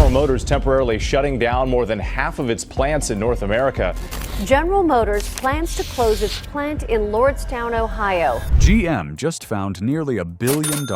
General Motors temporarily shutting down more than half of its plants in North America. General Motors plans to close its plant in Lordstown, Ohio. GM just found nearly $1 billion,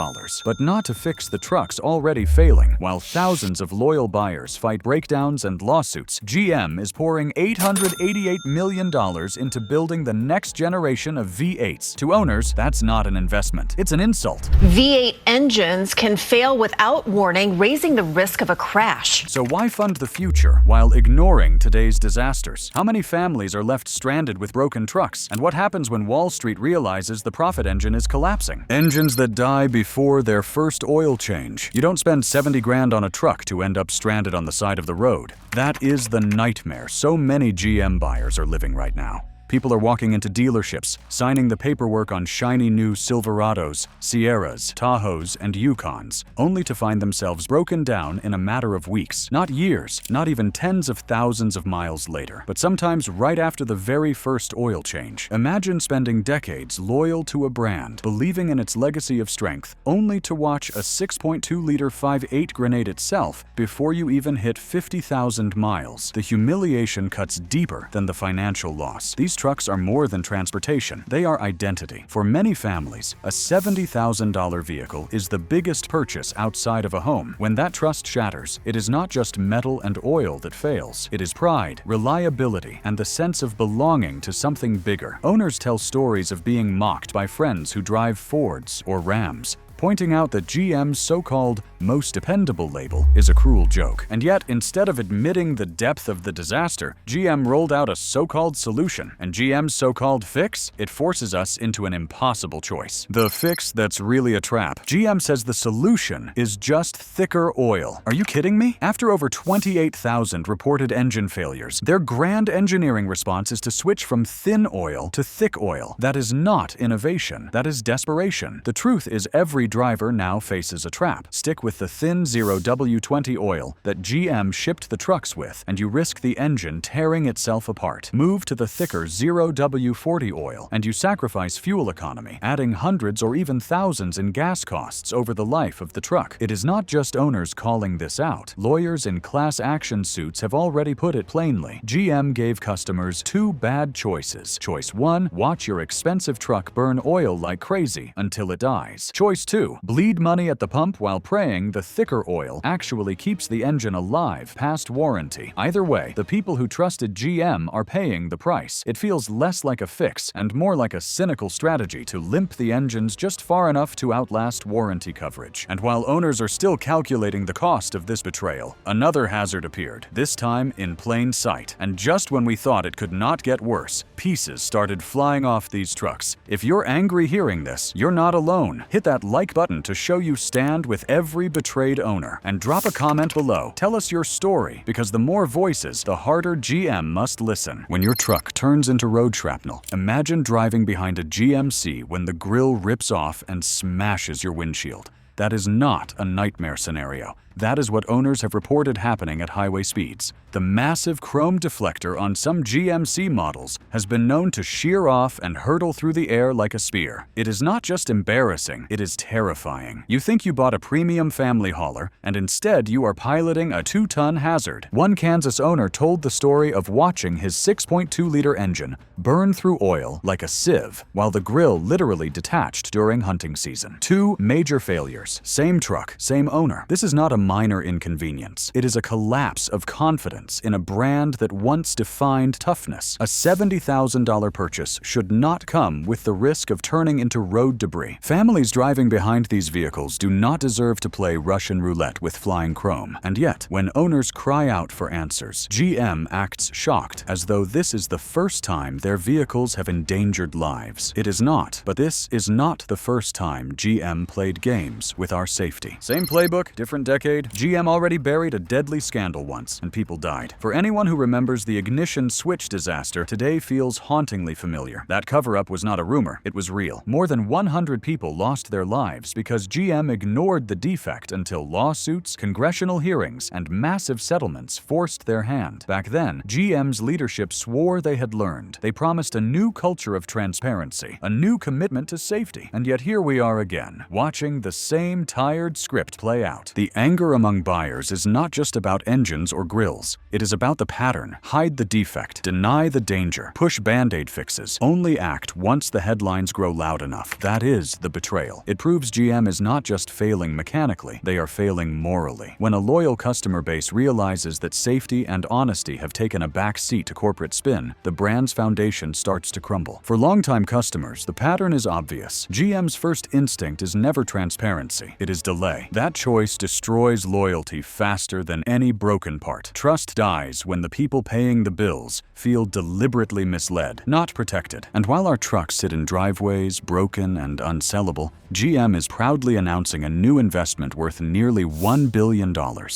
but not to fix the trucks already failing. While thousands of loyal buyers fight breakdowns and lawsuits, GM is pouring $888 million into building the next generation of V8s. To owners, that's not an investment. It's an insult. V8 engines can fail without warning, raising the risk of a crash. So why fund the future while ignoring today's disasters? How many families are left stranded with broken trucks? And what happens when Wall Street realizes the profit engine is collapsing? Engines that die before their first oil change. You don't spend 70 grand on a truck to end up stranded on the side of the road. That is the nightmare so many GM buyers are living right now. People are walking into dealerships, signing the paperwork on shiny new Silverados, Sierras, Tahoes, and Yukons, only to find themselves broken down in a matter of weeks. Not years, not even tens of thousands of miles later, but sometimes right after the very first oil change. Imagine spending decades loyal to a brand, believing in its legacy of strength, only to watch a 6.2-liter 5.8 grenade itself before you even hit 50,000 miles. The humiliation cuts deeper than the financial loss. These trucks are more than transportation. They are identity. For many families, a $70,000 vehicle is the biggest purchase outside of a home. When that trust shatters, it is not just metal and oil that fails. It is pride, reliability, and the sense of belonging to something bigger. Owners tell stories of being mocked by friends who drive Fords or Rams, pointing out that GM's so-called most dependable label is a cruel joke. And yet, instead of admitting the depth of the disaster, GM rolled out a so-called solution. And GM's so-called fix? It forces us into an impossible choice. The fix that's really a trap. GM says the solution is just thicker oil. Are you kidding me? After over 28,000 reported engine failures, their grand engineering response is to switch from thin oil to thick oil. That is not innovation. That is desperation. The truth is every driver now faces a trap. Stick with the thin 0W20 oil that GM shipped the trucks with, and you risk the engine tearing itself apart. Move to the thicker 0W40 oil, and you sacrifice fuel economy, adding hundreds or even thousands in gas costs over the life of the truck. It is not just owners calling this out. Lawyers in class action suits have already put it plainly. GM gave customers two bad choices. Choice 1, watch your expensive truck burn oil like crazy until it dies. Choice 2, bleed money at the pump while praying the thicker oil actually keeps the engine alive past warranty. Either way, the people who trusted GM are paying the price. It feels less like a fix and more like a cynical strategy to limp the engines just far enough to outlast warranty coverage. And while owners are still calculating the cost of this betrayal, another hazard appeared, this time in plain sight. And just when we thought it could not get worse, pieces started flying off these trucks. If you're angry hearing this, you're not alone. Hit that like button to show you stand with every betrayed owner, and drop a comment below. Tell us your story, because the more voices, the harder GM must listen. When your truck turns into road shrapnel, imagine driving behind a GMC when the grille rips off and smashes your windshield. That is not a nightmare scenario. That is what owners have reported happening at highway speeds. The massive chrome deflector on some GMC models has been known to shear off and hurtle through the air like a spear. It is not just embarrassing, it is terrifying. You think you bought a premium family hauler, and instead you are piloting a 2-ton hazard. One Kansas owner told the story of watching his 6.2-liter engine burn through oil like a sieve, while the grill literally detached during hunting season. 2 major failures. Same truck, same owner. This is not a minor inconvenience. It is a collapse of confidence in a brand that once defined toughness. A $70,000 purchase should not come with the risk of turning into road debris. Families driving behind these vehicles do not deserve to play Russian roulette with flying chrome. And yet, when owners cry out for answers, GM acts shocked, as though this is the first time their vehicles have endangered lives. It is not, but this is not the first time GM played games with our safety. Same playbook, different decade. GM already buried a deadly scandal once, and people died. For anyone who remembers the ignition switch disaster, today feels hauntingly familiar. That cover-up was not a rumor, it was real. More than 100 people lost their lives because GM ignored the defect until lawsuits, congressional hearings, and massive settlements forced their hand. Back then, GM's leadership swore they had learned. They promised a new culture of transparency, a new commitment to safety. And yet here we are again, watching the same tired script play out. The anger anger among buyers is not just about engines or grills. It is about the pattern. Hide the defect, deny the danger, push Band-Aid fixes, only act once the headlines grow loud enough. That is the betrayal. It proves GM is not just failing mechanically, they are failing morally. When a loyal customer base realizes that safety and honesty have taken a back seat to corporate spin, the brand's foundation starts to crumble. For longtime customers, the pattern is obvious. GM's first instinct is never transparency, it is delay. That choice destroys loyalty faster than any broken part. Trust dies when the people paying the bills feel deliberately misled, not protected. And while our trucks sit in driveways, broken and unsellable, GM is proudly announcing a new investment worth nearly $1 billion.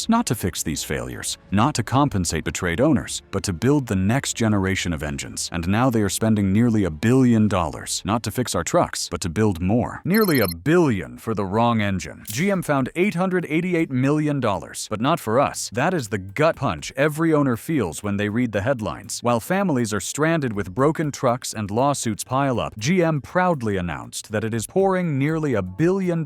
Not to fix these failures, not to compensate betrayed owners, but to build the next generation of engines. And now they are spending nearly $1 billion, not to fix our trucks, but to build more. Nearly $1 billion for the wrong engine. GM found $888 million, but not for us. That is the gut punch every owner feels when they read the headlines. While families are stranded with broken trucks and lawsuits pile up, GM proudly announced that it is pouring nearly $1 billion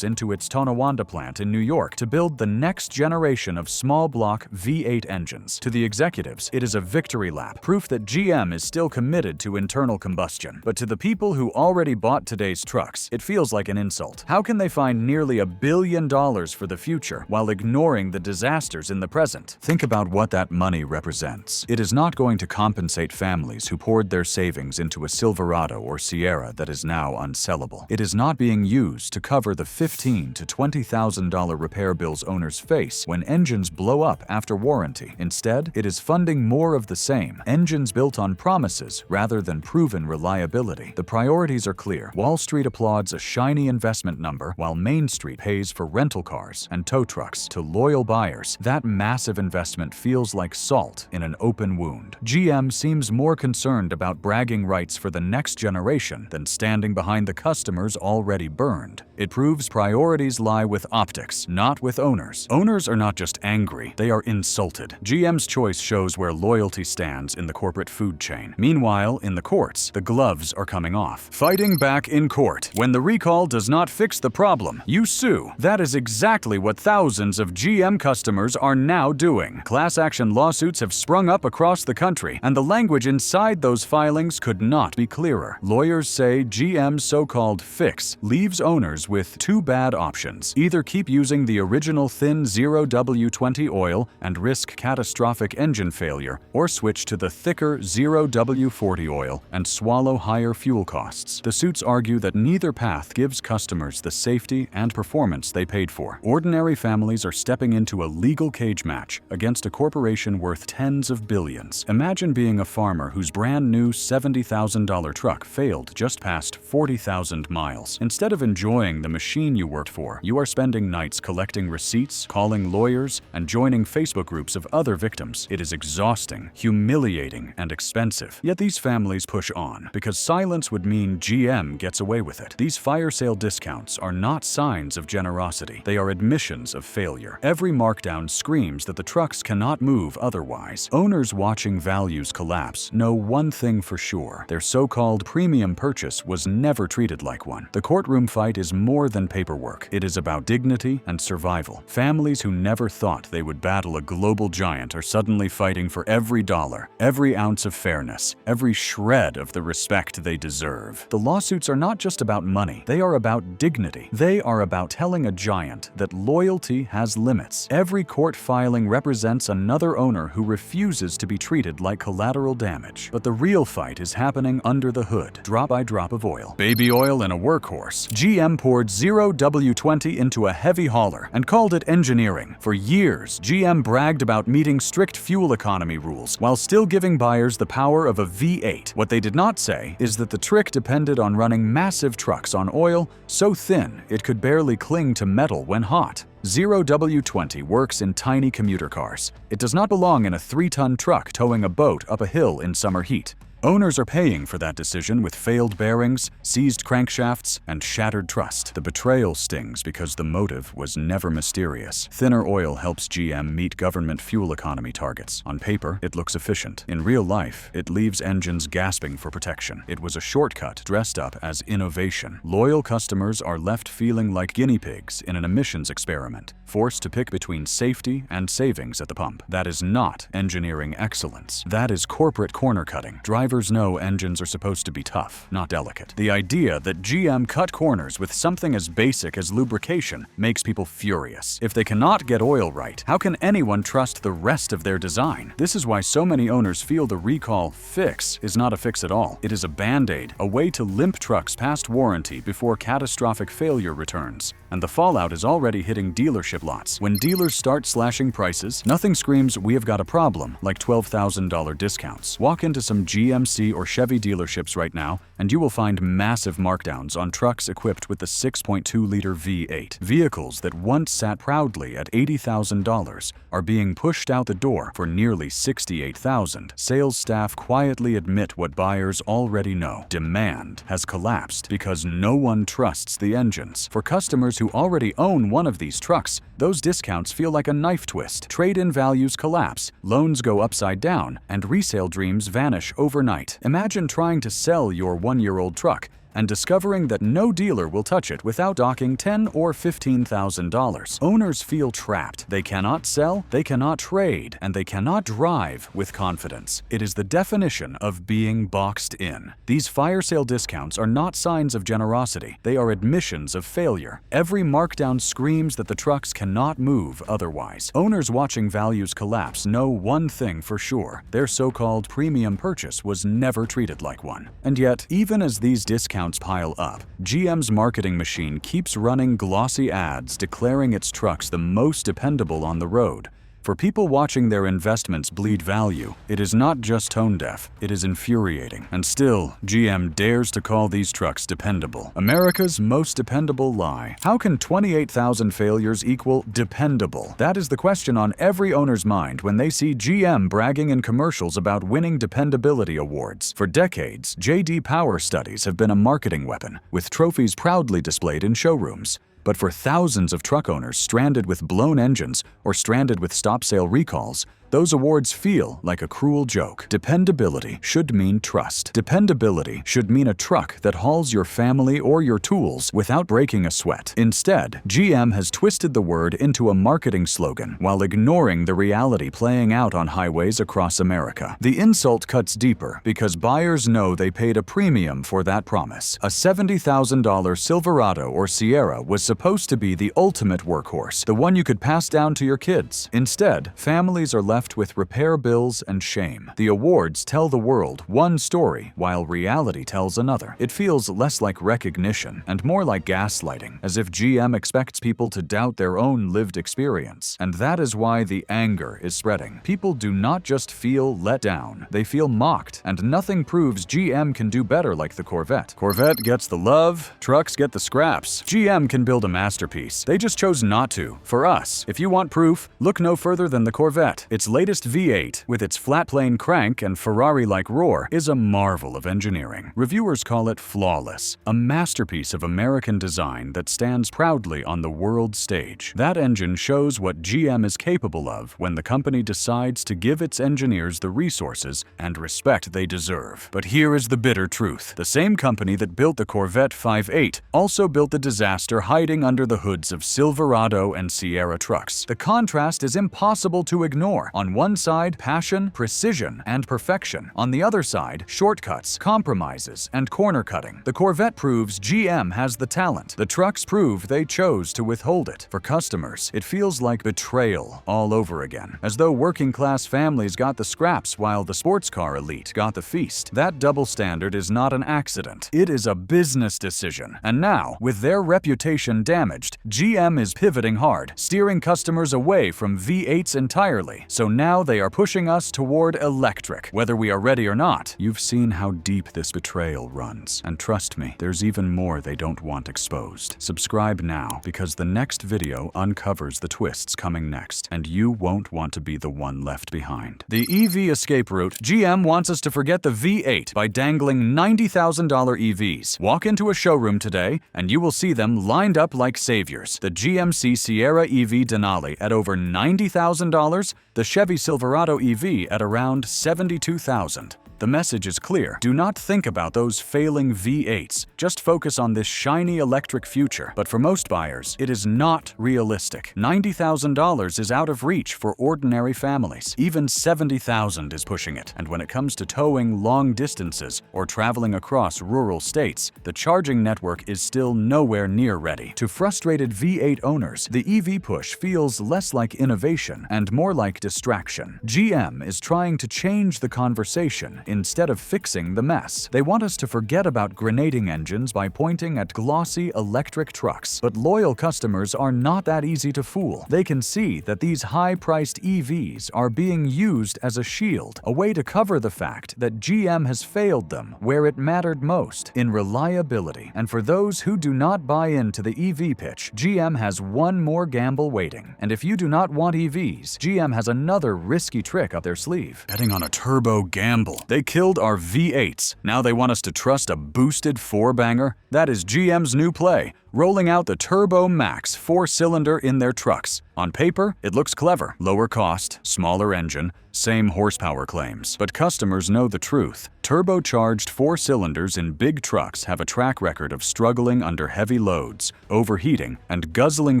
into its Tonawanda plant in New York to build the next generation of small-block V8 engines. To the executives, it is a victory lap, proof that GM is still committed to internal combustion. But to the people who already bought today's trucks, it feels like an insult. How can they find nearly $1 billion for the future while ignoring the disasters in the present? Think about what that money represents. It is not going to compensate families who poured their savings into a Silverado or Sierra that is now unsellable. It is not being used to cover the $15,000 to $20,000 repair bills owners face when engines blow up after warranty. Instead, it is funding more of the same, engines built on promises rather than proven reliability. The priorities are clear. Wall Street applauds a shiny investment number, while Main Street pays for rental cars and tow trucks. To loyal buyers, that massive investment feels like salt in an open wound. GM seems more concerned about bragging rights for the next generation than standing behind the customers already burned. It proves priorities lie with optics, not with owners. Owners are not just angry, they are insulted. GM's choice shows where loyalty stands in the corporate food chain. Meanwhile, in the courts, the gloves are coming off. Fighting back in court. When the recall does not fix the problem, you sue. That is exactly what thousands of GM customers are now doing. Class action lawsuits have sprung up across the country, and the language inside those filings could not be clearer. Lawyers say GM's so-called fix leaves owners with two bad options. Either keep using the original thin 0W20 oil and risk catastrophic engine failure, or switch to the thicker 0W40 oil and swallow higher fuel costs. The suits argue that neither path gives customers the safety and performance they paid for. Ordinary families are stepping into a legal cage match against a corporation worth tens of billions. Imagine being a farmer whose brand new $70,000 truck failed just past 40,000 miles. Instead of enjoying the machine you worked for, you are spending nights collecting receipts, calling lawyers, and joining Facebook groups of other victims. It is exhausting, humiliating, and expensive. Yet these families push on, because silence would mean GM gets away with it. These fire sale discounts are not signs of generosity. They are admissions of failure. Every markdown screams that the trucks cannot move otherwise. Owners watching values collapse know one thing for sure. Their so-called premium purchase was never treated like one. The courtroom fight is more than paperwork. It is about dignity and survival. Families who never thought they would battle a global giant are suddenly fighting for every dollar, every ounce of fairness, every shred of the respect they deserve. The lawsuits are not just about money. They are about dignity. They are about telling a giant that loyalty has limits. Every court filing represents another owner who refuses to be treated like collateral damage. But the real fight is happening under the hood, drop by drop of oil. Baby oil in a workhorse. GM poured 0W20 into a heavy hauler and called it engineering. For years, GM bragged about meeting strict fuel economy rules while still giving buyers the power of a V8. What they did not say is that the trick depended on running massive trucks on oil so thin it could barely cling to metal when hot. 0W20 works in tiny commuter cars. It does not belong in a 3-ton truck towing a boat up a hill in summer heat. Owners are paying for that decision with failed bearings, seized crankshafts, and shattered trust. The betrayal stings because the motive was never mysterious. Thinner oil helps GM meet government fuel economy targets. On paper, it looks efficient. In real life, it leaves engines gasping for protection. It was a shortcut dressed up as innovation. Loyal customers are left feeling like guinea pigs in an emissions experiment, forced to pick between safety and savings at the pump. That is not engineering excellence. That is corporate corner cutting. Drivers know engines are supposed to be tough, not delicate. The idea that GM cut corners with something as basic as lubrication makes people furious. If they cannot get oil right, how can anyone trust the rest of their design? This is why so many owners feel the recall fix is not a fix at all. It is a band-aid, a way to limp trucks past warranty before catastrophic failure returns. And the fallout is already hitting dealership lots. When dealers start slashing prices, nothing screams "we have got a problem" like $12,000 discounts. Walk into some GMC or Chevy dealerships right now, and you will find massive markdowns on trucks equipped with the 6.2-liter V8. Vehicles that once sat proudly at $80,000 are being pushed out the door for nearly $68,000. Sales staff quietly admit what buyers already know. Demand has collapsed because no one trusts the engines. For customers who already own one of these trucks, those discounts feel like a knife twist. Trade-in values collapse, loans go upside down, and resale dreams vanish overnight. Imagine trying to sell your one-year-old truck and discovering that no dealer will touch it without docking $10,000 or $15,000. Owners feel trapped. They cannot sell, they cannot trade, and they cannot drive with confidence. It is the definition of being boxed in. These fire sale discounts are not signs of generosity. They are admissions of failure. Every markdown screams that the trucks cannot move otherwise. Owners watching values collapse know one thing for sure: their so-called premium purchase was never treated like one. And yet, even as these discounts pile up, GM's marketing machine keeps running glossy ads declaring its trucks the most dependable on the road. For people watching their investments bleed value, it is not just tone-deaf, it is infuriating. And still, GM dares to call these trucks dependable. America's most dependable lie. How can 28,000 failures equal dependable? That is the question on every owner's mind when they see GM bragging in commercials about winning dependability awards. For decades, J.D. Power studies have been a marketing weapon, with trophies proudly displayed in showrooms. But for thousands of truck owners stranded with blown engines or stranded with stop-sale recalls, those awards feel like a cruel joke. Dependability should mean trust. Dependability should mean a truck that hauls your family or your tools without breaking a sweat. Instead, GM has twisted the word into a marketing slogan while ignoring the reality playing out on highways across America. The insult cuts deeper because buyers know they paid a premium for that promise. A $70,000 Silverado or Sierra was supposed to be the ultimate workhorse, the one you could pass down to your kids. Instead, families are left with repair bills and shame. The awards tell the world one story while reality tells another. It feels less like recognition and more like gaslighting, as if GM expects people to doubt their own lived experience. And that is why the anger is spreading. People do not just feel let down, they feel mocked, and nothing proves GM can do better like the Corvette. Corvette gets the love, trucks get the scraps. GM can build a masterpiece. They just chose not to. For us, if you want proof, look no further than the Corvette. Its latest V8, with its flat-plane crank and Ferrari-like roar, is a marvel of engineering. Reviewers call it flawless, a masterpiece of American design that stands proudly on the world stage. That engine shows what GM is capable of when the company decides to give its engineers the resources and respect they deserve. But here is the bitter truth. The same company that built the Corvette 5.8 also built the disaster hiding under the hoods of Silverado and Sierra trucks. The contrast is impossible to ignore. On one side, passion, precision, and perfection. On the other side, shortcuts, compromises, and corner cutting. The Corvette proves GM has the talent. The trucks prove they chose to withhold it. For customers, it feels like betrayal all over again, as though working-class families got the scraps while the sports car elite got the feast. That double standard is not an accident. It is a business decision. And now, with their reputation damaged, GM is pivoting hard, steering customers away from V8s entirely. So so now they are pushing us toward electric. Whether we are ready or not, you've seen how deep this betrayal runs. And trust me, there's even more they don't want exposed. Subscribe now, because the next video uncovers the twists coming next, and you won't want to be the one left behind. The EV escape route. GM wants us to forget the V8 by dangling $90,000 EVs. Walk into a showroom today, and you will see them lined up like saviors. The GMC Sierra EV Denali at over $90,000, the Chevy Silverado EV at around $72,000. The message is clear. Do not think about those failing V8s. Just focus on this shiny electric future. But for most buyers, it is not realistic. $90,000 is out of reach for ordinary families. Even $70,000 is pushing it. And when it comes to towing long distances or traveling across rural states, the charging network is still nowhere near ready. To frustrated V8 owners, the EV push feels less like innovation and more like distraction. GM is trying to change the conversation instead of fixing the mess. They want us to forget about grenading engines by pointing at glossy electric trucks. But loyal customers are not that easy to fool. They can see that these high-priced EVs are being used as a shield, a way to cover the fact that GM has failed them where it mattered most, in reliability. And for those who do not buy into the EV pitch, GM has one more gamble waiting. And if you do not want EVs, GM has another risky trick up their sleeve. Betting on a turbo gamble. They killed our V8s. Now they want us to trust a boosted four-banger? That is GM's new play, rolling out the Turbo Max 4-cylinder in their trucks. On paper, it looks clever. Lower cost, smaller engine, same horsepower claims. But customers know the truth. Turbocharged 4-cylinders in big trucks have a track record of struggling under heavy loads, overheating, and guzzling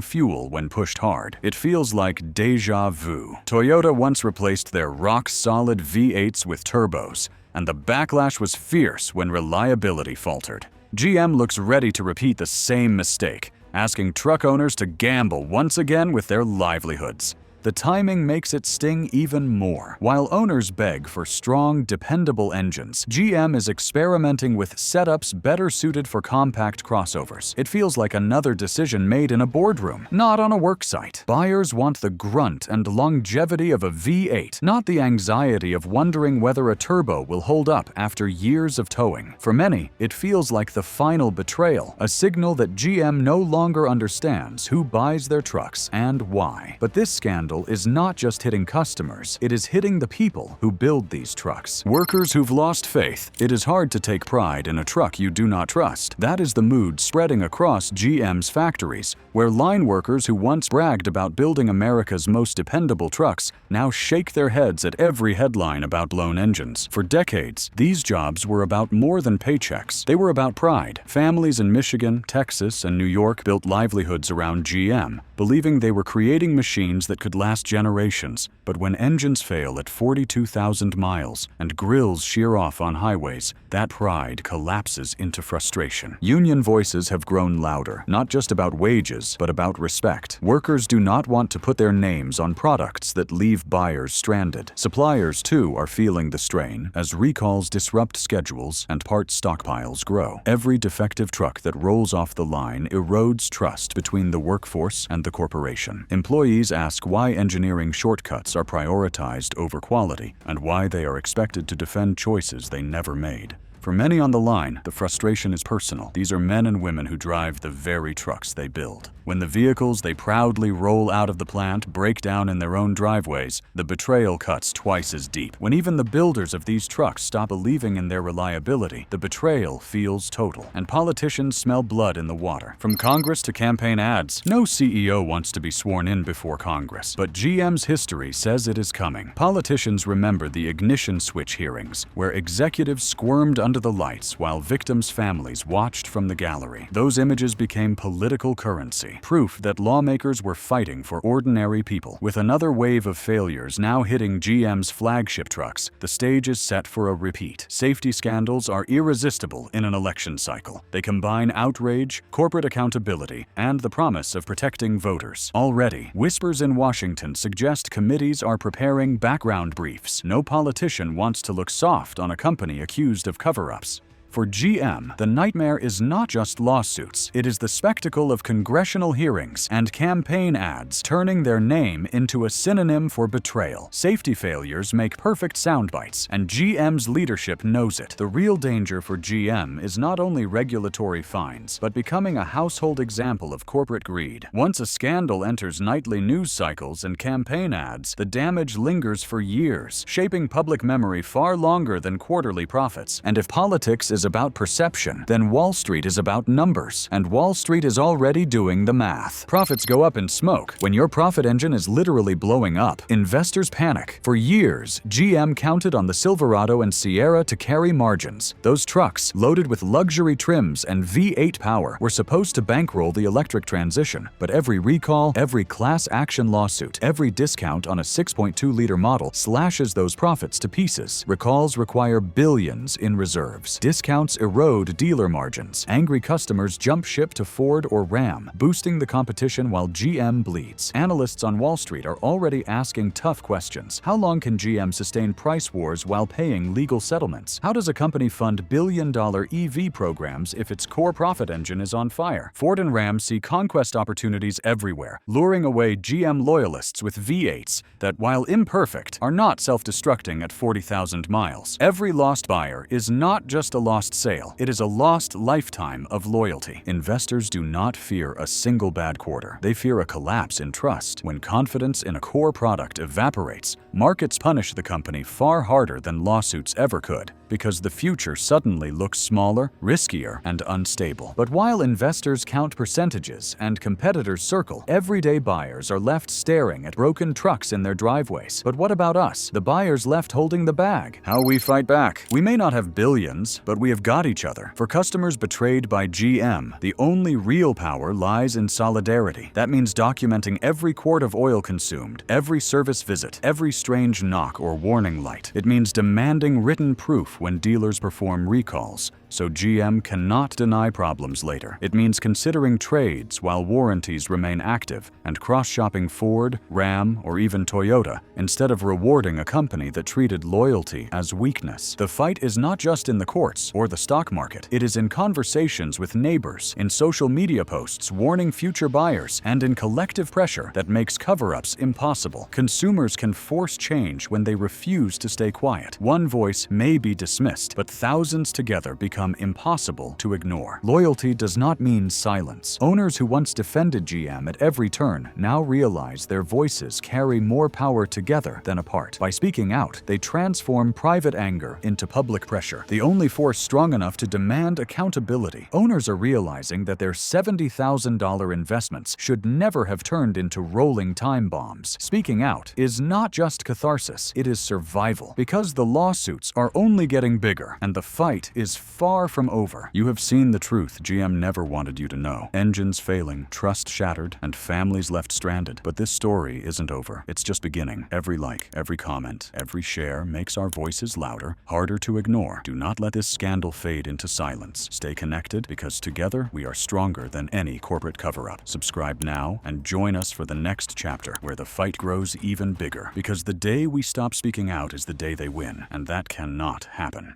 fuel when pushed hard. It feels like déjà vu. Toyota once replaced their rock-solid V8s with turbos, and the backlash was fierce when reliability faltered. GM looks ready to repeat the same mistake, asking truck owners to gamble once again with their livelihoods. The timing makes it sting even more. While owners beg for strong, dependable engines, GM is experimenting with setups better suited for compact crossovers. It feels like another decision made in a boardroom, not on a work site. Buyers want the grunt and longevity of a V8, not the anxiety of wondering whether a turbo will hold up after years of towing. For many, it feels like the final betrayal, a signal that GM no longer understands who buys their trucks and why. But this scandal is not just hitting customers, it is hitting the people who build these trucks. Workers who've lost faith. It is hard to take pride in a truck you do not trust. That is the mood spreading across GM's factories, where line workers who once bragged about building America's most dependable trucks now shake their heads at every headline about blown engines. For decades, these jobs were about more than paychecks. They were about pride. Families in Michigan, Texas, and New York built livelihoods around GM, believing they were creating machines that could last generations. But when engines fail at 42,000 miles and grills shear off on highways, that pride collapses into frustration. Union voices have grown louder, not just about wages, but about respect. Workers do not want to put their names on products that leave buyers stranded. Suppliers, too, are feeling the strain as recalls disrupt schedules and parts stockpiles grow. Every defective truck that rolls off the line erodes trust between the workforce and the corporation. Employees ask why engineering shortcuts are prioritized over quality and why they are expected to defend choices they never made. For many on the line, the frustration is personal. These are men and women who drive the very trucks they build. When the vehicles they proudly roll out of the plant break down in their own driveways, the betrayal cuts twice as deep. When even the builders of these trucks stop believing in their reliability, the betrayal feels total. And politicians smell blood in the water. From Congress to campaign ads, no CEO wants to be sworn in before Congress. But GM's history says it is coming. Politicians remember the ignition switch hearings, where executives squirmed under the lights while victims' families watched from the gallery. Those images became political currency. Proof that lawmakers were fighting for ordinary people. With another wave of failures now hitting GM's flagship trucks, the stage is set for a repeat. Safety scandals are irresistible in an election cycle. They combine outrage, corporate accountability, and the promise of protecting voters. Already, whispers in Washington suggest committees are preparing background briefs. No politician wants to look soft on a company accused of cover-ups. For GM, the nightmare is not just lawsuits. It is the spectacle of congressional hearings and campaign ads turning their name into a synonym for betrayal. Safety failures make perfect sound bites, and GM's leadership knows it. The real danger for GM is not only regulatory fines, but becoming a household example of corporate greed. Once a scandal enters nightly news cycles and campaign ads, the damage lingers for years, shaping public memory far longer than quarterly profits. And if politics is about perception, then Wall Street is about numbers, and Wall Street is already doing the math. Profits go up in smoke. When your profit engine is literally blowing up, investors panic. For years, GM counted on the Silverado and Sierra to carry margins. Those trucks, loaded with luxury trims and V8 power, were supposed to bankroll the electric transition, but every recall, every class action lawsuit, every discount on a 6.2-liter model slashes those profits to pieces. Recalls require billions in reserves. Discounts erode dealer margins. Angry customers jump ship to Ford or Ram, boosting the competition while GM bleeds. Analysts on Wall Street are already asking tough questions. How long can GM sustain price wars while paying legal settlements? How does a company fund billion-dollar EV programs if its core profit engine is on fire? Ford and Ram see conquest opportunities everywhere, luring away GM loyalists with V8s that, while imperfect, are not self-destructing at 40,000 miles. Every lost buyer is not just a lost sale, it is a lost lifetime of loyalty. Investors do not fear a single bad quarter. They fear a collapse in trust. When confidence in a core product evaporates, markets punish the company far harder than lawsuits ever could, because the future suddenly looks smaller, riskier, and unstable. But while investors count percentages and competitors circle, everyday buyers are left staring at broken trucks in their driveways. But what about us, the buyers left holding the bag? How we fight back? We may not have billions, but we have got each other. For customers betrayed by GM, the only real power lies in solidarity. That means documenting every quart of oil consumed, every service visit, every strange knock or warning light. It means demanding written proof when dealers perform recalls, so GM cannot deny problems later. It means considering trades while warranties remain active, and cross-shopping Ford, Ram, or even Toyota instead of rewarding a company that treated loyalty as weakness. The fight is not just in the courts or the stock market. It is in conversations with neighbors, in social media posts warning future buyers, and in collective pressure that makes cover-ups impossible. Consumers can force change when they refuse to stay quiet. One voice may be dismissed, but thousands together become impossible to ignore. Loyalty does not mean silence. Owners who once defended GM at every turn now realize their voices carry more power together than apart. By speaking out, they transform private anger into public pressure, the only force strong enough to demand accountability. Owners are realizing that their $70,000 investments should never have turned into rolling time bombs. Speaking out is not just catharsis, it is survival, because the lawsuits are only getting bigger, and the fight is far from over. You have seen the truth GM never wanted you to know. Engines failing, trust shattered, and families left stranded. But this story isn't over. It's just beginning. Every like, every comment, every share makes our voices louder, harder to ignore. Do not let this scandal fade into silence. Stay connected, because together we are stronger than any corporate cover-up. Subscribe now and join us for the next chapter, where the fight grows even bigger. Because the day we stop speaking out is the day they win, and that cannot happen.